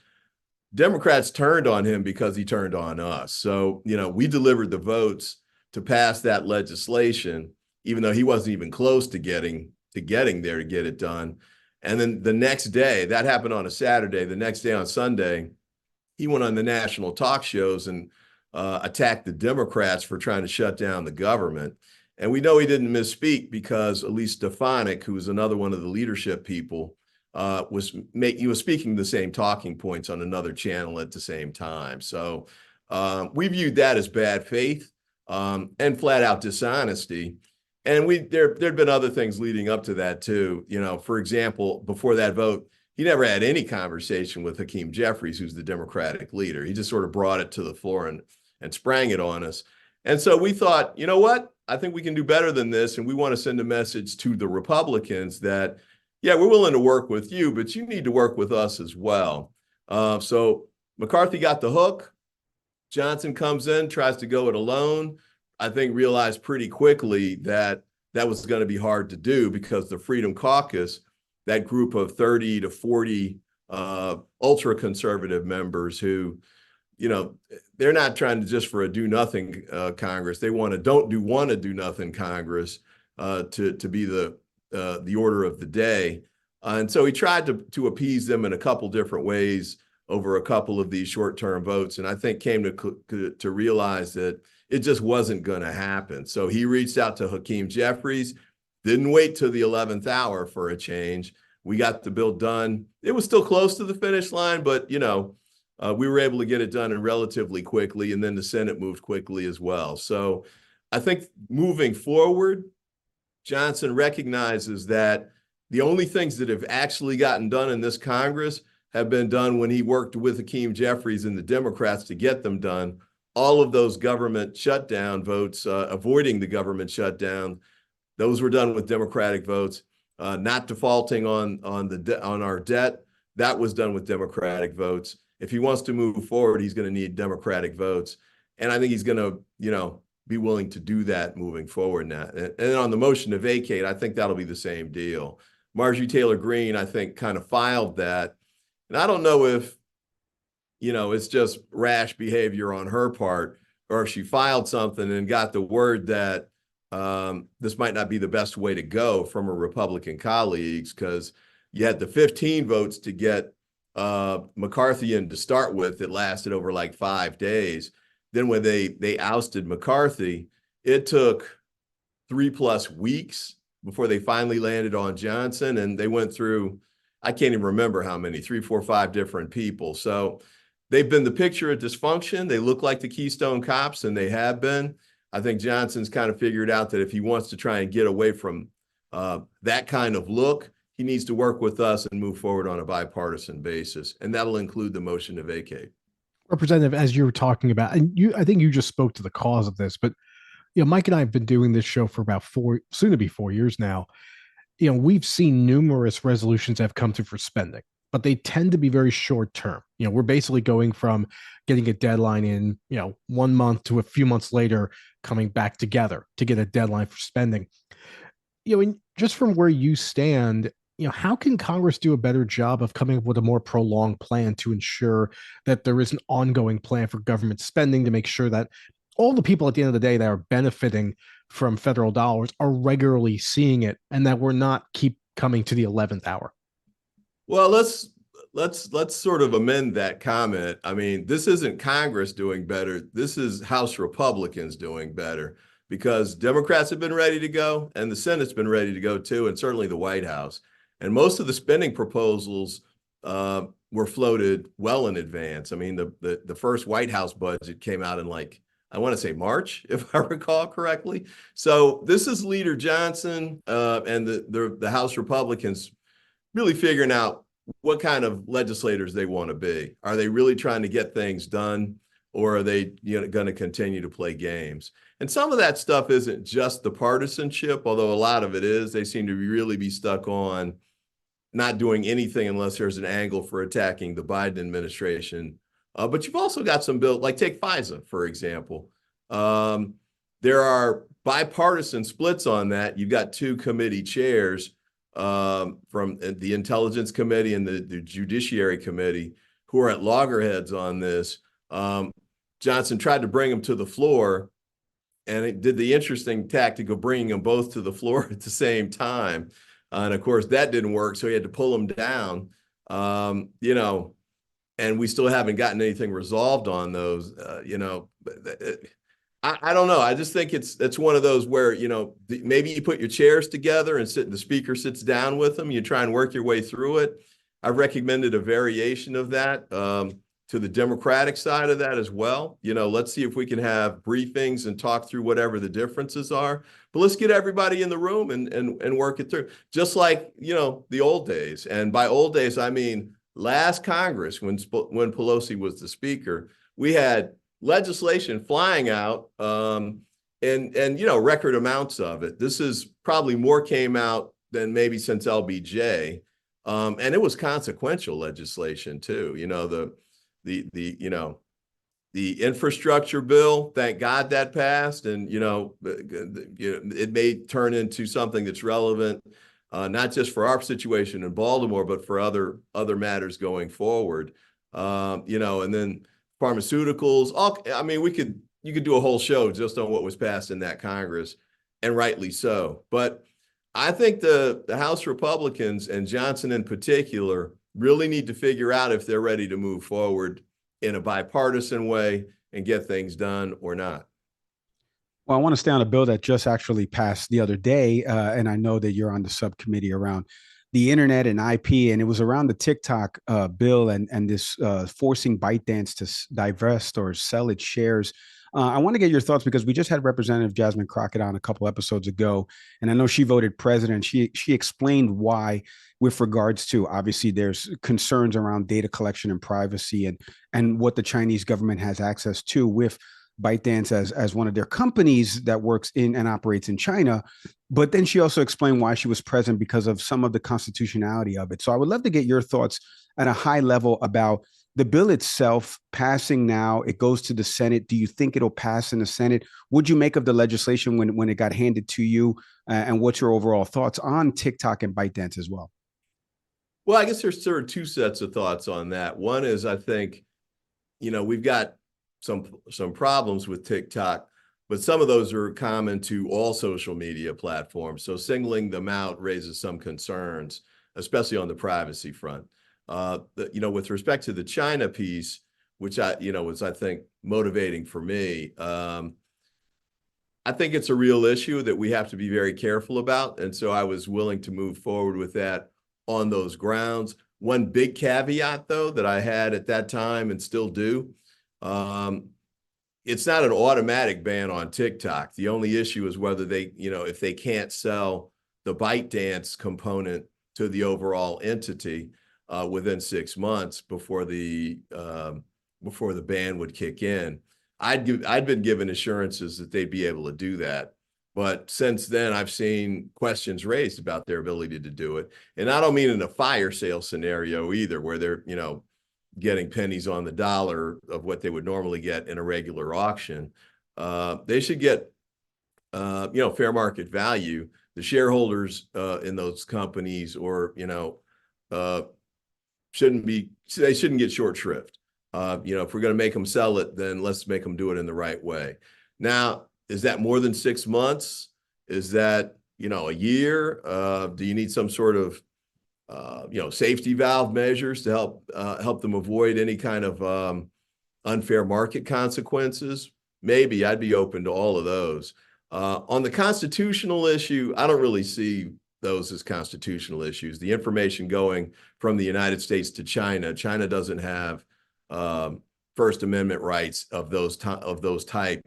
Democrats turned on him because he turned on us. So, we delivered the votes to pass that legislation, even though he wasn't even close to getting there to get it done. And then the next day, that happened on a Saturday, the next day on Sunday, he went on the national talk shows and attacked the Democrats for trying to shut down the government. And we know he didn't misspeak, because Elise Stefanik, who was another one of the leadership people, he was speaking the same talking points on another channel at the same time. So we viewed that as bad faith and flat out dishonesty. And there'd been other things leading up to that too. For example, before that vote, he never had any conversation with Hakeem Jeffries, who's the Democratic leader. He just sort of brought it to the floor and sprang it on us. And so we thought, you know what? I think we can do better than this. And we want to send a message to the Republicans that, yeah, we're willing to work with you, but you need to work with us as well. So McCarthy got the hook. Johnson comes in, tries to go it alone. I think realized pretty quickly that was going to be hard to do, because the Freedom Caucus, that group of 30 to 40 ultra-conservative members who, they're not trying to just for a do-nothing Congress. They want to do nothing Congress to be the order of the day. And so he tried to appease them in a couple different ways over a couple of these short-term votes, and I think came to realize that it just wasn't going to happen. So he reached out to Hakeem Jeffries, didn't wait till the 11th hour for a change. We got the bill done. It was still close to the finish line, but, we were able to get it done and relatively quickly, and then the Senate moved quickly as well. So I think moving forward, Johnson recognizes that the only things that have actually gotten done in this Congress have been done when he worked with Hakeem Jeffries and the Democrats to get them done. All of those government shutdown votes, avoiding the government shutdown, those were done with Democratic votes. Not defaulting on our debt, that was done with Democratic votes. If he wants to move forward, he's going to need Democratic votes. And I think he's going to, be willing to do that moving forward now. And on the motion to vacate, I think that'll be the same deal. Marjorie Taylor Greene, I think, kind of filed that. And I don't know if, it's just rash behavior on her part, or if she filed something and got the word that this might not be the best way to go from her Republican colleagues, because you had the 15 votes to get McCarthy in to start with. It lasted over like 5 days. Then when they ousted McCarthy, it took 3+ weeks before they finally landed on Johnson. And they went through, I can't even remember how many, 3, 4, 5 different people. So they've been the picture of dysfunction. They look like the Keystone Cops, and they have been. I think Johnson's kind of figured out that if he wants to try and get away from that kind of look, he needs to work with us and move forward on a bipartisan basis. And that'll include the motion to vacate. Representative, as you were talking about, and I think you just spoke to the cause of this, but Mike and I have been doing this show for about soon to be 4 years now. We've seen numerous resolutions that have come through for spending, but they tend to be very short term. We're basically going from getting a deadline in, 1 month to a few months later, coming back together to get a deadline for spending. And just from where you stand, how can Congress do a better job of coming up with a more prolonged plan to ensure that there is an ongoing plan for government spending to make sure that all the people at the end of the day that are benefiting from federal dollars are regularly seeing it, and that we're not keep coming to the 11th hour? Well, let's sort of amend that comment. I mean, this isn't Congress doing better. This is House Republicans doing better, because Democrats have been ready to go, and the Senate's been ready to go too, and certainly the White House. And most of the spending proposals were floated well in advance. I mean, the first White House budget came out in, like, I want to say March, if I recall correctly. So this is Leader Johnson and the House Republicans really figuring out what kind of legislators they want to be. Are they really trying to get things done, or are they going to continue to play games? And some of that stuff isn't just the partisanship, although a lot of it is. They seem to really be stuck on not doing anything unless there's an angle for attacking the Biden administration. But you've also got some bills, like take FISA, for example. There are bipartisan splits on that. You've got 2 committee chairs from the Intelligence Committee and the Judiciary Committee who are at loggerheads on this. Johnson tried to bring them to the floor, and it did the interesting tactic of bringing them both to the floor at the same time. And of course, that didn't work, so he had to pull them down. And we still haven't gotten anything resolved on those. I don't know. I just think it's one of those where, maybe you put your chairs together and the speaker sits down with them. You try and work your way through it. I've recommended a variation of that to the Democratic side of that as well. Let's see if we can have briefings and talk through whatever the differences are. But let's get everybody in the room and work it through. Just like, the old days. And by old days, I mean last Congress, when Pelosi was the speaker, we had legislation flying out and record amounts of it. This is probably more came out than maybe since LBJ. And it was consequential legislation too. The infrastructure bill, thank God that passed, and it may turn into something that's relevant, not just for our situation in Baltimore, but for other matters going forward. And then pharmaceuticals. You could do a whole show just on what was passed in that Congress, and rightly so. But I think the House Republicans, and Johnson in particular, really need to figure out if they're ready to move forward in a bipartisan way and get things done or not. Well, I want to stay on a bill that just actually passed the other day, and I know that you're on the subcommittee around the internet and IP, and it was around the TikTok bill and this forcing ByteDance to divest or sell its shares. I want to get your thoughts, because we just had Representative Jasmine Crockett on a couple episodes ago, and I know she voted president. She explained why, with regards to, obviously, there's concerns around data collection and privacy and what the Chinese government has access to with ByteDance as one of their companies that works in and operates in China. But then she also explained why she was present, because of some of the constitutionality of it. So I would love to get your thoughts at a high level about the bill itself passing now, it goes to the Senate. Do you think it'll pass in the Senate? What'd you make of the legislation when it got handed to you? And what's your overall thoughts on TikTok and ByteDance as well? Well, I guess there's sort of two sets of thoughts on that. One is, I think, we've got some problems with TikTok, but some of those are common to all social media platforms. So singling them out raises some concerns, especially on the privacy front. With respect to the China piece, which was, I think, motivating for me. I think it's a real issue that we have to be very careful about. And so I was willing to move forward with that on those grounds. One big caveat, though, that I had at that time and still do, it's not an automatic ban on TikTok. The only issue is whether they, if they can't sell the ByteDance component to the overall entity within 6 months before the ban would kick in. I'd been given assurances that they'd be able to do that. But since then, I've seen questions raised about their ability to do it. And I don't mean in a fire sale scenario either, where they're, getting pennies on the dollar of what they would normally get in a regular auction. They should get, fair market value. The shareholders in those companies shouldn't get short shrift. If we're going to make them sell it, then let's make them do it in the right way. Now, is that more than 6 months? Is that, a year? Do you need some sort of, safety valve measures to help them avoid any kind of unfair market consequences? Maybe. I'd be open to all of those. On the constitutional issue, I don't really see those as constitutional issues. The information going from the United States to China doesn't have First Amendment rights of those type,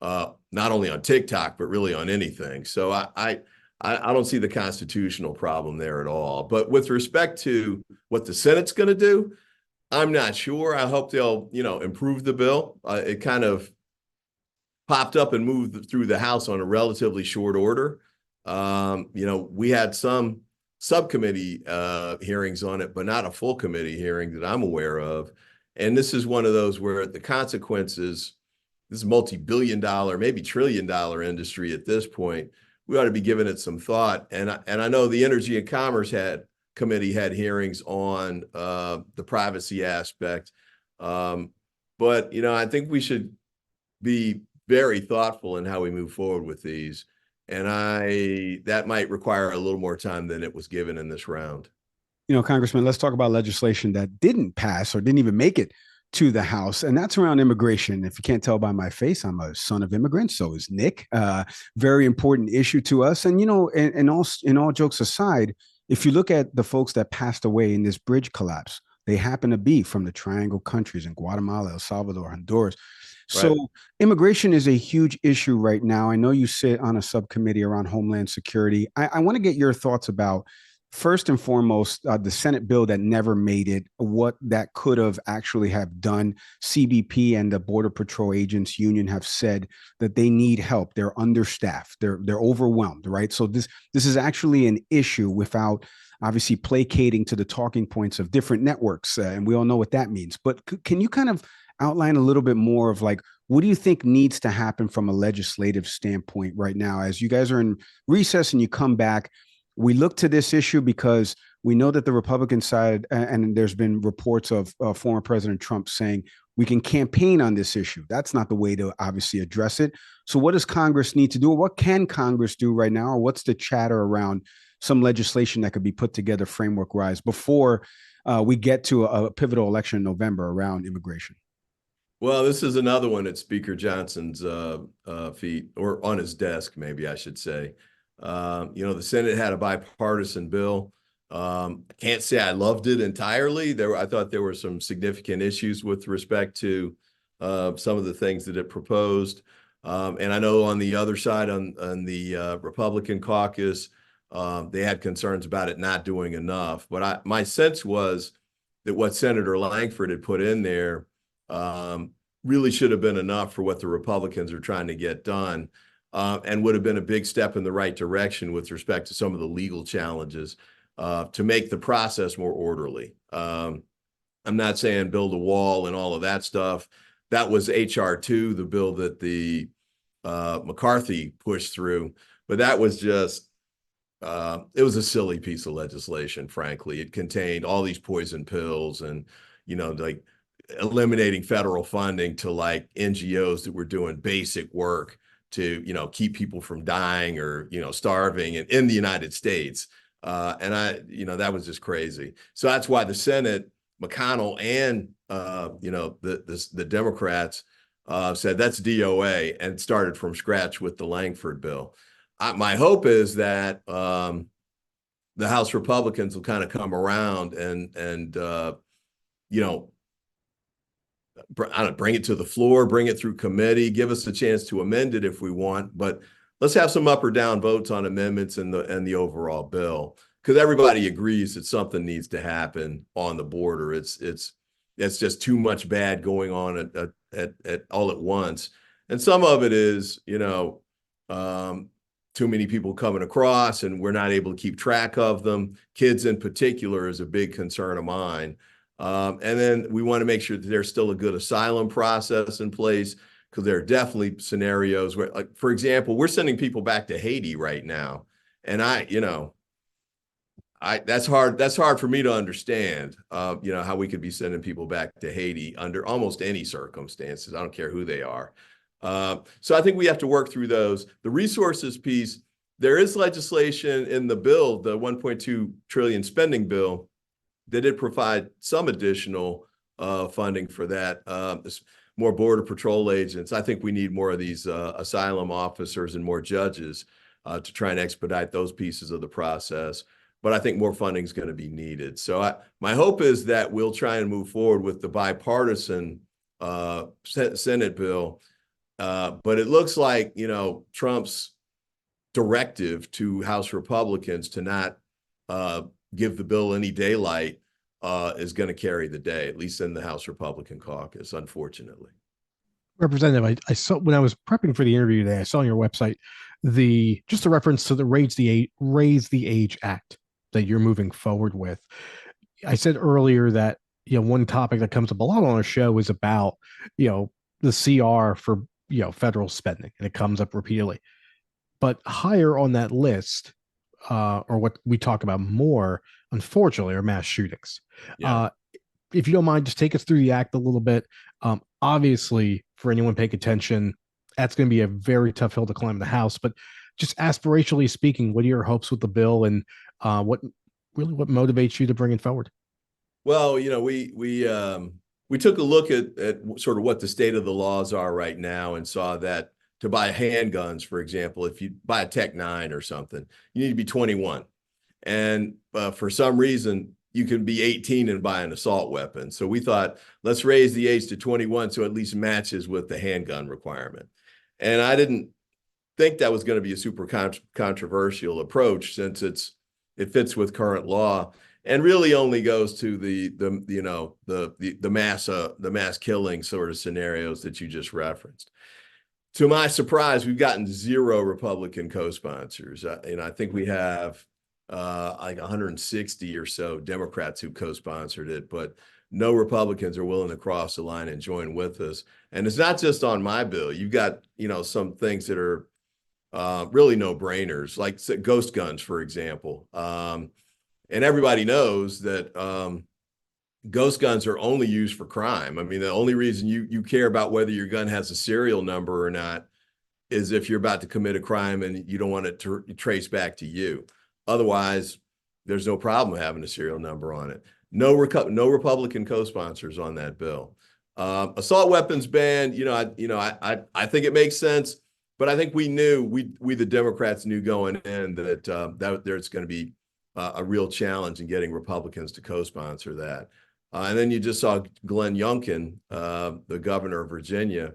not only on TikTok, but really on anything. So I don't see the constitutional problem there at all. But with respect to what the Senate's going to do, I'm not sure. I hope they'll, improve the bill. It kind of popped up and moved through the House on a relatively short order. We had some subcommittee hearings on it, but not a full committee hearing that I'm aware of. And this is one of those where the consequences, this is multi-billion-dollar, maybe trillion-dollar industry at this point. We ought to be giving it some thought. And I know the Energy and Commerce Committee had hearings on the privacy aspect. But, I think we should be very thoughtful in how we move forward with these. And that might require a little more time than it was given in this round. Congressman, let's talk about legislation that didn't pass or didn't even make it to the House, and that's around immigration. If you can't tell by my face, I'm a son of immigrants. So is Nick. Very important issue to us. And, in all jokes aside, if you look at the folks that passed away in this bridge collapse, they happen to be from the Triangle countries in Guatemala, El Salvador, Honduras. So right. Immigration is a huge issue right now. I know you sit on a subcommittee around Homeland Security. I want to get your thoughts about, first and foremost, the Senate bill that never made it, what that could have actually have done. CBP and the Border Patrol Agents Union have said that they need help. They're understaffed. They're overwhelmed, right? So this is actually an issue without obviously placating to the talking points of different networks. And we all know what that means. But can you kind of outline a little bit more of what do you think needs to happen from a legislative standpoint right now? As you guys are in recess and you come back, we look to this issue because we know that the Republican side, and there's been reports of former President Trump saying we can campaign on this issue. That's not the way to obviously address it. So what does Congress need to do? Or what can Congress do right now? Or what's the chatter around some legislation that could be put together framework-wise before we get to a pivotal election in November around immigration? Well, this is another one at Speaker Johnson's feet, or on his desk, maybe I should say. The Senate had a bipartisan bill. I can't say I loved it entirely. I thought there were some significant issues with respect to some of the things that it proposed. And I know on the other side, on the Republican caucus, they had concerns about it not doing enough. But my sense was that what Senator Langford had put in there really should have been enough for what the Republicans are trying to get done. And would have been a big step in the right direction with respect to some of the legal challenges to make the process more orderly. I'm not saying build a wall and all of that stuff. That was HR2, the bill that the McCarthy pushed through. But that was just, it was a silly piece of legislation, frankly. It contained all these poison pills and, like eliminating federal funding to like NGOs that were doing basic work to, keep people from dying or, starving in the United States. That was just crazy. So that's why the Senate, McConnell and, the Democrats said that's DOA and started from scratch with the Langford bill. My hope is that the House Republicans will kind of come around and bring it to the floor, bring it through committee, give us a chance to amend it if we want, but let's have some up or down votes on amendments and the overall bill, because everybody agrees that something needs to happen on the border. It's just too much bad going on at all at once, and some of it is too many people coming across, and we're not able to keep track of them. Kids in particular is a big concern of mine. And then we want to make sure that there's still a good asylum process in place, because there are definitely scenarios where, like, for example, we're sending people back to Haiti right now. And that's hard for me to understand, how we could be sending people back to Haiti under almost any circumstances. I don't care who they are. So I think we have to work through those. The resources piece, there is legislation in the bill, the 1.2 trillion spending bill, that did provide some additional funding for that. More border patrol agents. I think we need more of these asylum officers and more judges to try and expedite those pieces of the process. But I think more funding is going to be needed. So my hope is that we'll try and move forward with the bipartisan Senate bill. But it looks like, Trump's directive to House Republicans to not give the bill any daylight is going to carry the day, at least in the House Republican caucus, unfortunately. Representative, I saw when I was prepping for the interview today, I saw on your website just a reference to the Raise the Age Act that you're moving forward with. I said earlier that one topic that comes up a lot on our show is about the CR for federal spending, and it comes up repeatedly. But higher on that list, or what we talk about more, unfortunately, are mass shootings. Yeah. If you don't mind, just take us through the act a little bit. Obviously, for anyone paying attention, that's going to be a very tough hill to climb in the House. But just aspirationally speaking, what are your hopes with the bill, and what motivates you to bring it forward? Well, we took a look at sort of what the state of the laws are right now, and saw that to buy handguns, for example, if you buy a Tech 9 or something, you need to be 21. And for some reason, you can be 18 and buy an assault weapon. So we thought, let's raise the age to 21 so at least matches with the handgun requirement. And I didn't think that was going to be a super controversial approach, since it fits with current law and really only goes to the mass killing sort of scenarios that you just referenced. To my surprise, we've gotten 0 Republican co-sponsors. I think we have like 160 or so Democrats who co-sponsored it, but no Republicans are willing to cross the line and join with us. And it's not just on my bill. You've got, some things that are really no-brainers, like ghost guns, for example. And everybody knows that ghost guns are only used for crime. I mean, the only reason you care about whether your gun has a serial number or not is if you're about to commit a crime and you don't want it to trace back to you. Otherwise, there's no problem having a serial number on it. No Republican co-sponsors on that bill. Assault weapons ban, I think it makes sense, but I think we the Democrats knew going in that there's going to be a real challenge in getting Republicans to co-sponsor that. And then you just saw Glenn Youngkin, the governor of Virginia.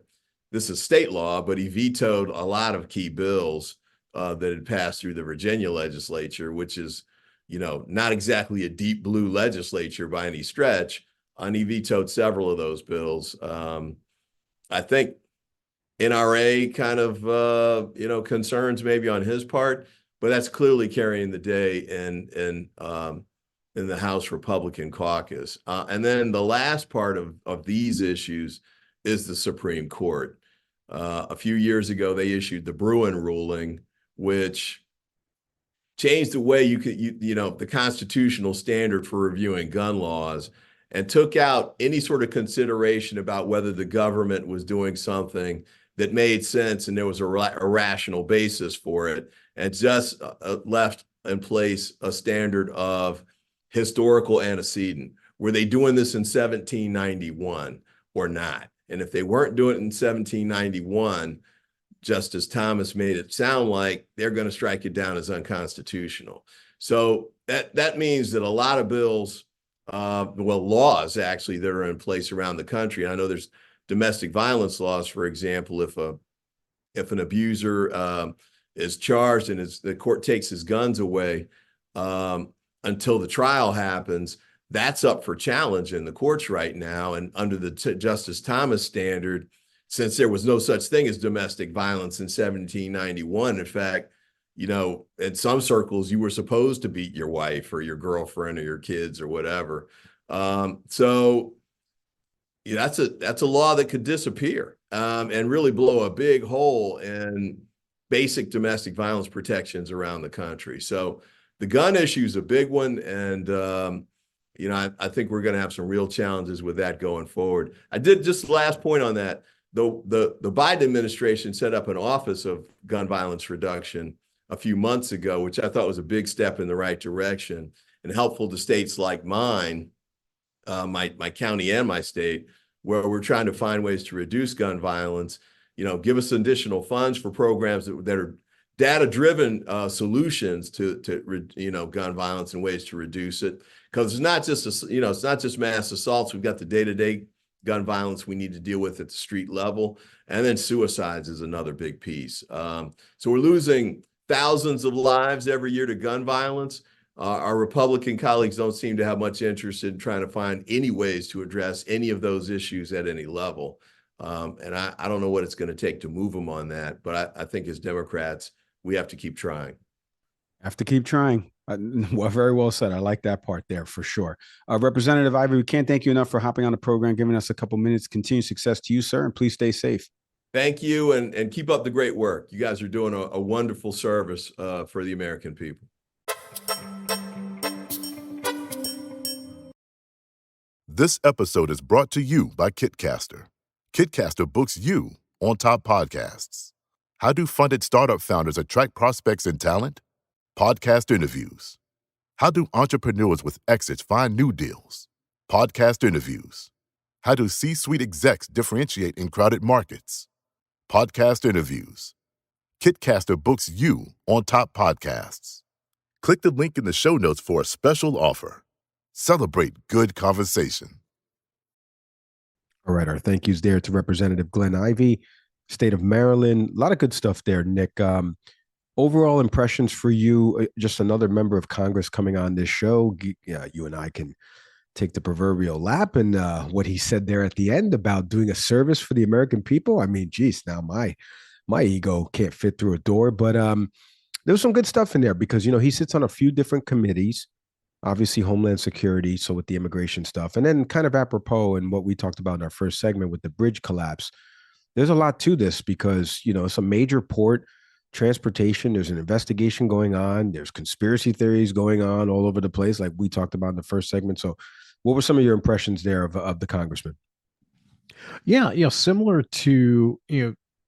This is state law, but he vetoed a lot of key bills that had passed through the Virginia legislature, which is, not exactly a deep blue legislature by any stretch. And he vetoed several of those bills. I think NRA kind of, concerns maybe on his part, but that's clearly carrying the day in in the House Republican caucus. And then the last part of these issues is the Supreme Court. A few years ago, they issued the Bruin ruling, which changed the way the constitutional standard for reviewing gun laws, and took out any sort of consideration about whether the government was doing something that made sense and there was a rational basis for it, and just left in place a standard of historical antecedent. Were they doing this in 1791 or not? And if they weren't doing it in 1791, Justice Thomas made it sound like they're going to strike it down as unconstitutional. So that means that a lot of bills, laws actually that are in place around the country. I know there's domestic violence laws, for example. If an abuser is charged and the court takes his guns away until the trial happens, that's up for challenge in the courts right now. And under the Justice Thomas standard, since there was no such thing as domestic violence in 1791, in fact, in some circles, you were supposed to beat your wife or your girlfriend or your kids or whatever. So that's a law that could disappear and really blow a big hole in basic domestic violence protections around the country. So the gun issue is a big one, and I think we're going to have some real challenges with that going forward. I did just the last point on that. The Biden administration set up an Office of Gun Violence Reduction a few months ago, which I thought was a big step in the right direction and helpful to states like mine, my county and my state, where we're trying to find ways to reduce gun violence. Give us additional funds for programs that are data-driven solutions to gun violence and ways to reduce it. Because it's not just mass assaults. We've got the day-to-day gun violence we need to deal with at the street level, and then suicides is another big piece. So we're losing thousands of lives every year to gun violence. Our Republican colleagues don't seem to have much interest in trying to find any ways to address any of those issues at any level. And I don't know what it's going to take to move them on that, but I think as Democrats, we have to keep trying. Have to keep trying. Well, very well said. I like that part there for sure. Representative Ivey, we can't thank you enough for hopping on the program, giving us a couple minutes. Continued success to you, sir, and please stay safe. Thank you, and keep up the great work. You guys are doing a wonderful service for the American people. This episode is brought to you by Kitcaster. Kitcaster books you on top podcasts. How do funded startup founders attract prospects and talent? Podcast interviews. How do entrepreneurs with exits find new deals? Podcast interviews. How do C-suite execs differentiate in crowded markets? Podcast interviews. Kitcaster books you on top podcasts. Click the link in the show notes for a special offer. Celebrate good conversation. All right, our thank yous there to Representative Glenn Ivey, state of Maryland. A lot of good stuff there, Nick. Overall impressions for you, just another member of Congress coming on this show. You and I can take the proverbial lap, and what he said there at the end about doing a service for the American people. I mean, geez, now my ego can't fit through a door, but there was some good stuff in there because, he sits on a few different committees, obviously Homeland Security, so with the immigration stuff, and then kind of apropos and what we talked about in our first segment with the bridge collapse, there's a lot to this because, it's a major port, transportation, there's an investigation going on, there's conspiracy theories going on all over the place, like we talked about in the first segment. So what were some of your impressions there of the congressman? Yeah, similar to,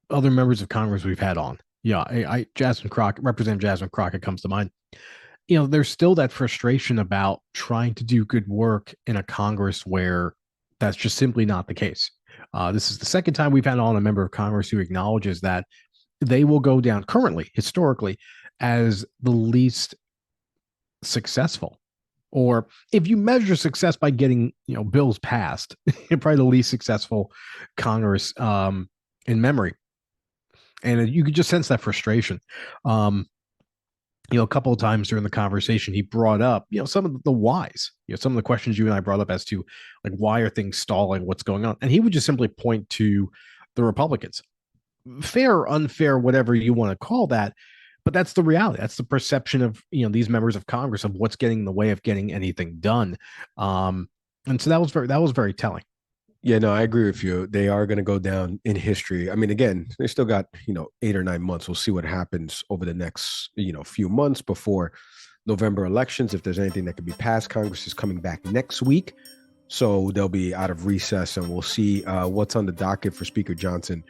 other members of Congress we've had on. Yeah, Representative Jasmine Crockett comes to mind. There's still that frustration about trying to do good work in a Congress where that's just simply not the case. This is the second time we've had on a member of Congress who acknowledges that they will go down currently, historically, as the least successful. Or if you measure success by getting, bills passed, probably the least successful Congress in memory. And you could just sense that frustration. A couple of times during the conversation, he brought up, some of the whys, some of the questions you and I brought up as to like, why are things stalling? What's going on? And he would just simply point to the Republicans. Fair or unfair, whatever you want to call that. But that's the reality. That's the perception of these members of Congress of what's getting in the way of getting anything done. And so that was very telling. Yeah, no, I agree with you. They are going to go down in history. I mean, again, they still got 8 or 9 months. We'll see what happens over the next few months before November elections. If there's anything that could be passed, Congress is coming back next week, so they'll be out of recess, and we'll see what's on the docket for Speaker Johnson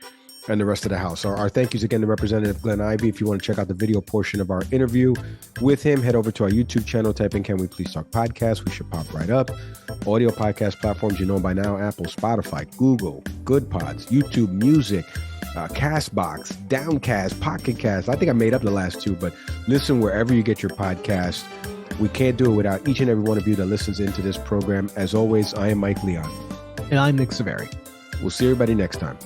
and the rest of the House. Our thank yous again to Representative Glenn Ivey. If you want to check out the video portion of our interview with him, head over to our YouTube channel, type in Can We Please Talk Podcast. We should pop right up. Audio podcast platforms, you know by now, Apple, Spotify, Google, Good Pods, YouTube Music, Castbox, Downcast, Pocket Cast. I think I made up the last 2, but listen wherever you get your podcast. We can't do it without each and every one of you that listens into this program. As always, I am Mike Leon. And I'm Nick Saveri. We'll see everybody next time.